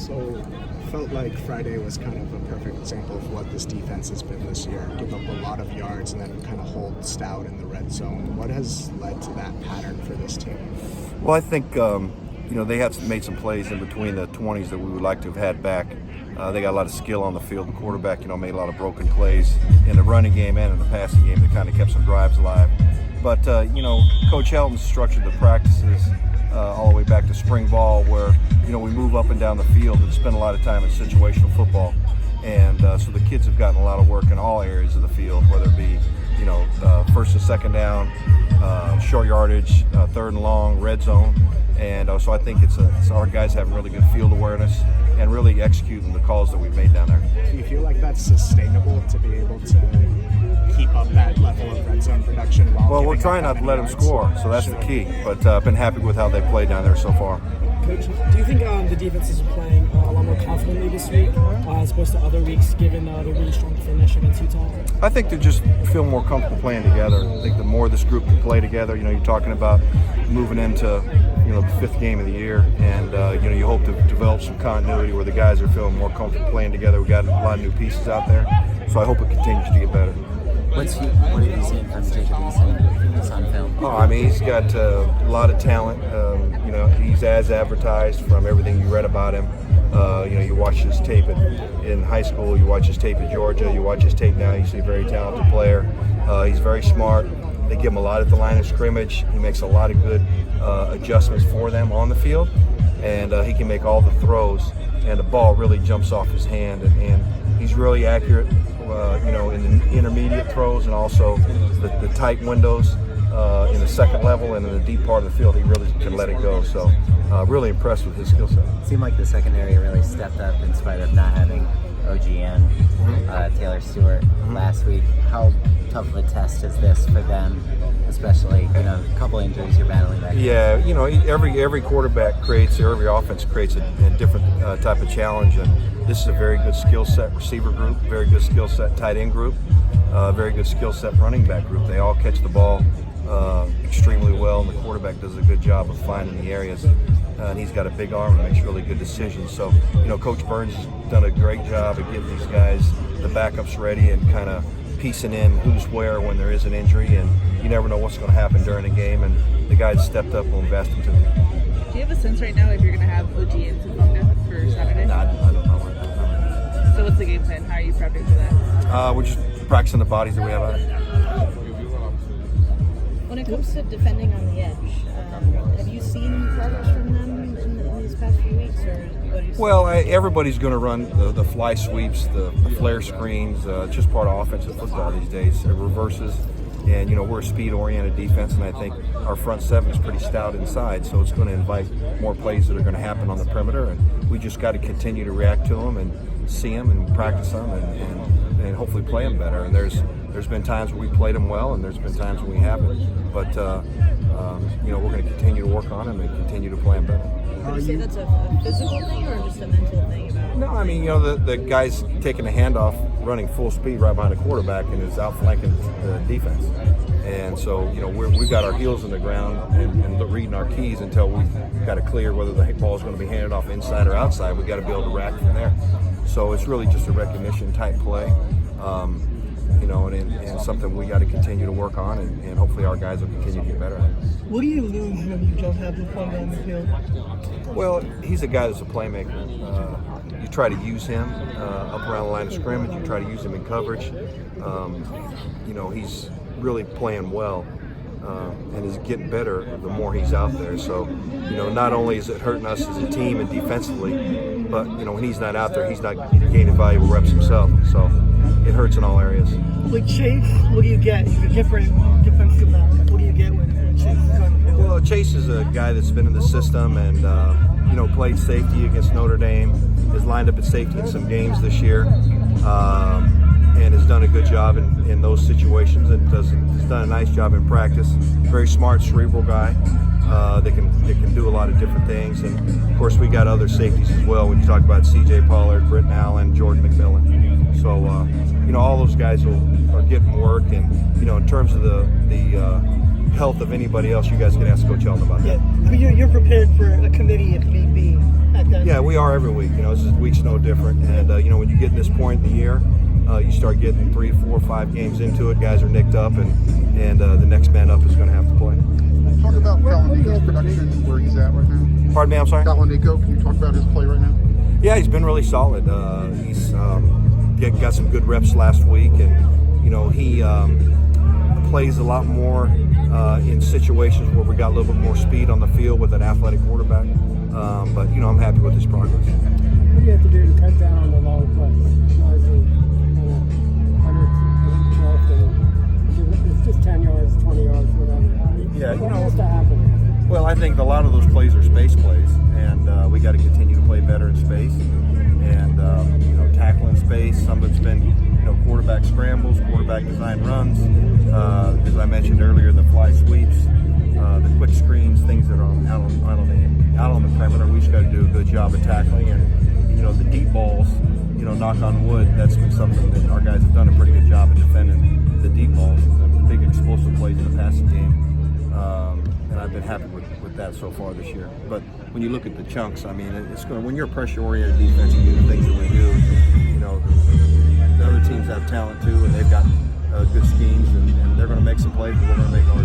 So, felt like Friday was kind of a perfect example of what this defense has been this year. Give up a lot of yards and then kind of hold stout in the red zone. What has led to that pattern for this team? Well, I think they have made some plays in between the 20s that we would like to have had back. They got a lot of skill on the field. The quarterback, made a lot of broken plays in the running game and in the passing game that kind of kept some drives alive. But Coach Helton structured the practices all the way back to spring ball, where we move up and down the field and spend a lot of time in situational football. And so the kids have gotten a lot of work in all areas of the field, whether it be first and second down, short yardage, third and long, red zone. And so I think it's our guys having really good field awareness and really executing the calls that we've made down there. Do you feel like that's sustainable to be able to keep up that level of red zone production? Well, we're trying not to let them score, so that's the key. But I've been happy with how they played down there so far. Coach, do you think the defense is playing a lot more confidently this week as opposed to other weeks, given the really strong finish against Utah? I think they just feel more comfortable playing together. I think the more this group can play together, you're talking about moving into the fifth game of the year, and you hope to develop some continuity where the guys are feeling more comfortable playing together. We've got a lot of new pieces out there, so I hope it continues to get better. What have you seen from Jacob Eason on film? He's got a lot of talent. He's as advertised from everything you read about him. You watch his tape in high school, you watch his tape at Georgia, you watch his tape now, you see a very talented player. He's very smart. They give him a lot at the line of scrimmage. He makes a lot of good adjustments for them on the field, and he can make all the throws, and the ball really jumps off his hand, and he's really accurate, in the intermediate throws and also the tight windows in the second level and in the deep part of the field. He really can let it go. So really impressed with his skill set. It seemed like the secondary really stepped up in spite of not having OGN, Taylor Stewart last week. How tough of a test is this for them, especially, a couple injuries you're battling back? Yeah, every quarterback creates, or every offense creates a different type of challenge, and this is a very good skill set receiver group, very good skill set tight end group, very good skill set running back group. They all catch the ball extremely well, and the quarterback does a good job of finding the areas. And he's got a big arm and makes really good decisions. So, Coach Burns has done a great job of getting these guys the backups ready and kind of piecing in who's where when there is an injury. And you never know what's going to happen during a game. And the guys stepped up and invested into it. Do you have a sense right now if you're going to have OG in Topanga for Saturday? No, I don't know. So what's the game plan? How are you prepping for that? We're just practicing the bodies that we have out there. When it comes to defending on the edge, have you seen progress from them in these past few weeks? Well, everybody's going to run the fly sweeps, the flare screens, just part of offensive football these days, reverses. And, we're a speed-oriented defense, and I think our front seven is pretty stout inside, so it's going to invite more plays that are going to happen on the perimeter, and we just got to continue to react to them and see them and practice them and hopefully play them better. And there's been times where we played them well, and there's been times when we haven't. But, we're going to continue to work on them and continue to play them better. Would you say that's a physical thing or just a mental thing about it? No, the guy's taking the handoff, running full speed right behind the quarterback and is outflanking the defense. And so, we've got our heels in the ground and reading our keys until we've got it clear whether the ball is going to be handed off inside or outside. We've got to be able to react from there. So it's really just a recognition type play. And something we got to continue to work on, and hopefully our guys will continue to get better at it. What do you lose when you don't have the fun on the field? Well, he's a guy that's a playmaker. You try to use him up around the line of scrimmage. You try to use him in coverage. He's really playing well and is getting better the more he's out there. So, not only is it hurting us as a team and defensively, but, when he's not out there, he's not gaining valuable reps himself. So it hurts in all areas. With Chase, what do you get? He's a different defensive back. What do you get when Chase is on the field? Well, Chase is a guy that's been in the system and, played safety against Notre Dame, has lined up at safety in some games this year, and has done a good job in those situations and has done a nice job in practice. Very smart, cerebral guy. They can do a lot of different things. And, of course, we got other safeties as well when you talk about C.J. Pollard, Britton Allen, Jordan McMillan. So, all those guys are getting work. And, in terms of the health of anybody else, you guys can ask Coach Helton about that. Yeah, you're prepared for a committee if need be at that. Yeah, we are every week. This week's no different. And when you get in this point in the year, you start getting 3, 4, 5 games into it. Guys are nicked up, and the next man up is going to have to play. Talk about Kalanick's production, where he's at right now. Pardon me, I'm sorry? Kalanick, can you talk about his play right now? Yeah, he's been really solid. He's got some good reps last week, and he plays a lot more in situations where we got a little bit more speed on the field with an athletic quarterback. But I'm happy with his progress. What do you have to do to cut down on the long plays? It's just 10 yards, 20 yards, whatever. Yeah, what has to happen? Well, I think a lot of those plays are space plays, and we got to continue to play better in space, and tackle in space. Some of it's been quarterback scrambles, quarterback design runs. As I mentioned earlier, the fly sweeps, the quick screens, things that are out on the perimeter. We just got to do a good job of tackling, and the deep balls. Knock on wood, that's been something that our guys have done a pretty good job of defending the deep balls, the big explosive plays in the passing game. And I've been happy with that so far this year. But when you look at the chunks, I mean, it's going. When you're a pressure-oriented defense, you do the things that we do. The other teams have talent too, and they've got good schemes, and they're going to make some plays, but we're going to make our